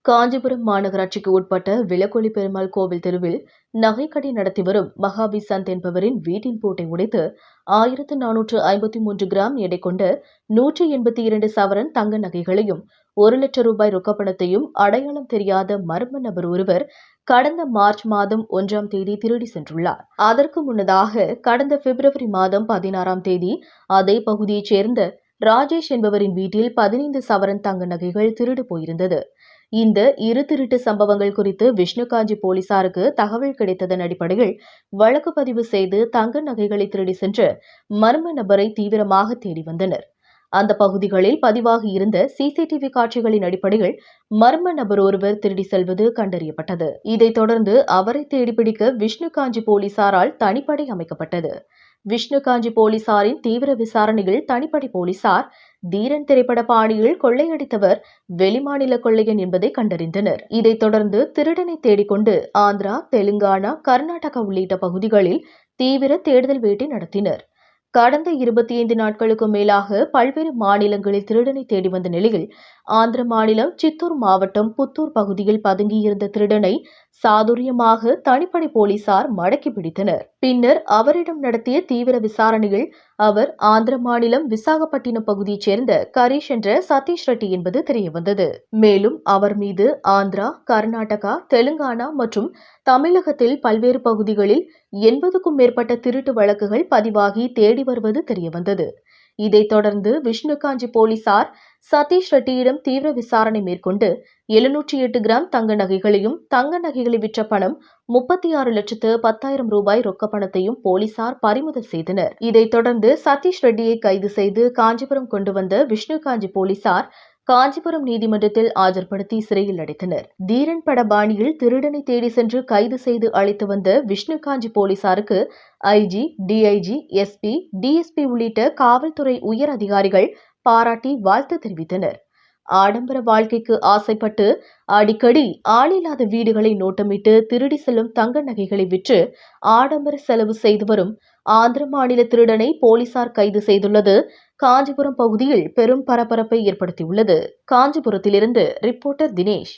காஞ்சிபுரம் மாநகராட்சிக்கு உட்பட்ட விலக்கொலி பெருமாள் கோவில் தெருவில் நகைக்கடை நடத்தி வரும் மகாவி சந்த் என்பவரின் வீட்டின் பூட்டை உடைத்து 1453 கிராம் எடை கொண்ட 182 சவரன் தங்க நகைகளையும் 1 லட்சம் ரூபாய் ரொக்கப்பணத்தையும் அடையாளம் தெரியாத மர்ம நபர் ஒருவர் கடந்த மார்ச் மாதம் 1ஆம் தேதி திருடி சென்றுள்ளார். அதற்கு முன்னதாக கடந்த பிப்ரவரி மாதம் 16ஆம் தேதி அதே பகுதியைச் சேர்ந்த ராஜேஷ் என்பவரின் வீட்டில் 15 சவரன் தங்க நகைகள் திருடு போயிருந்தது. இந்த இரு திருட்டு சம்பவங்கள் குறித்து விஷ்ணுகாஞ்சி போலீசாருக்கு தகவல் கிடைத்ததன் அடிப்படையில் வழக்கு பதிவு செய்து தங்க நகைகளை திருடி சென்ற மர்ம நபரை தீவிரமாக தேடி வந்தனர். அந்த பகுதிகளில் பதிவாகி இருந்த சிசிடிவி காட்சிகளின் அடிப்படையில் மர்ம நபர் ஒருவர் திருடி செல்வது கண்டறியப்பட்டது. இதைத் தொடர்ந்து அவரை தேடிப்பிடிக்க விஷ்ணுகாஞ்சி போலீசாரால் தனிப்படை அமைக்கப்பட்டது. விஷ்ணுகாஞ்சி போலீசாரின் தீவிர விசாரணையில் தனிப்படை போலீசார் தீரன் திரைப்பட பாணியில் கொள்ளையடித்தவர் வெளிமாநில கொள்ளையன் என்பதை கண்டறிந்தனர். இதைத் தொடர்ந்து திருடனை தேடிக்கொண்டு ஆந்திரா, தெலுங்கானா, கர்நாடகா உள்ளிட்ட பகுதிகளில் தீவிர தேடுதல் வேட்டை நடத்தினர். கடந்த 25 நாட்களுக்கு மேலாக பல்வேறு மாநிலங்களில் திருடனை தேடி வந்த நிலையில் ஆந்திர மாநிலம் சித்தூர் மாவட்டம் புத்தூர் பகுதியில் பதுங்கியிருந்த திருடனை சாதுரியமாக தனிப்படை போலீசார் மடக்கி பிடித்தனர். பின்னர் அவரிடம் நடத்திய தீவிர விசாரணையில் அவர் ஆந்திர மாநிலம் விசாகப்பட்டினம் பகுதியைச் சேர்ந்த கரீஷ் என்ற சதீஷ் ரெட்டி என்பது தெரியவந்தது. மேலும் அவர் மீது ஆந்திரா, கர்நாடகா, தெலுங்கானா மற்றும் தமிழகத்தில் பல்வேறு பகுதிகளில் 80க்கும் மேற்பட்ட திருட்டு வழக்குகள் பதிவாகி தேடி வருவது தெரியவந்தது. இதைத் தொடர்ந்து விஷ்ணுகாஞ்சி போலீசார் சதீஷ் ரெட்டியிடம் தீவிர விசாரணை மேற்கொண்டு 708 கிராம் தங்க நகைகளையும் தங்க நகைகளை விற்ற பணம் 36,10,000 ரூபாய் ரொக்க பணத்தையும் போலீசார் பறிமுதல் செய்தனர். இதைத் தொடர்ந்து சதீஷ் ரெட்டியை கைது செய்து காஞ்சிபுரம் கொண்டு வந்த விஷ்ணுகாஞ்சி போலீசார் காஞ்சிபுரம் நீதிமன்றத்தில் ஆஜர்படுத்தி சிறையில் அடைத்தனர். தீரன் பட பாணியில் திருடனை தேடி சென்று கைது செய்து அழைத்து வந்த விஷ்ணுகாஞ்சி போலீசாருக்கு ஐஜி, டிஐஜி, எஸ்பி, டிஎஸ்பி உள்ளிட்ட காவல்துறை உயர் அதிகாரிகள் பாராட்டி வாழ்த்து தெரிவித்தனர். ஆடம்பர வாழ்க்கைக்கு ஆசைப்பட்டு அடிக்கடி ஆளில்லாத வீடுகளை நோட்டமிட்டு திருடி செல்லும் தங்க நகைகளை விற்று ஆடம்பர செலவு செய்து வரும் ஆந்திர மாநில திருடனை போலீசார் கைது செய்துள்ளது காஞ்சிபுரம் பகுதியில் பெரும் பரபரப்பை ஏற்படுத்தியுள்ளது. காஞ்சிபுரத்திலிருந்து ரிப்போர்ட்டர் தினேஷ்.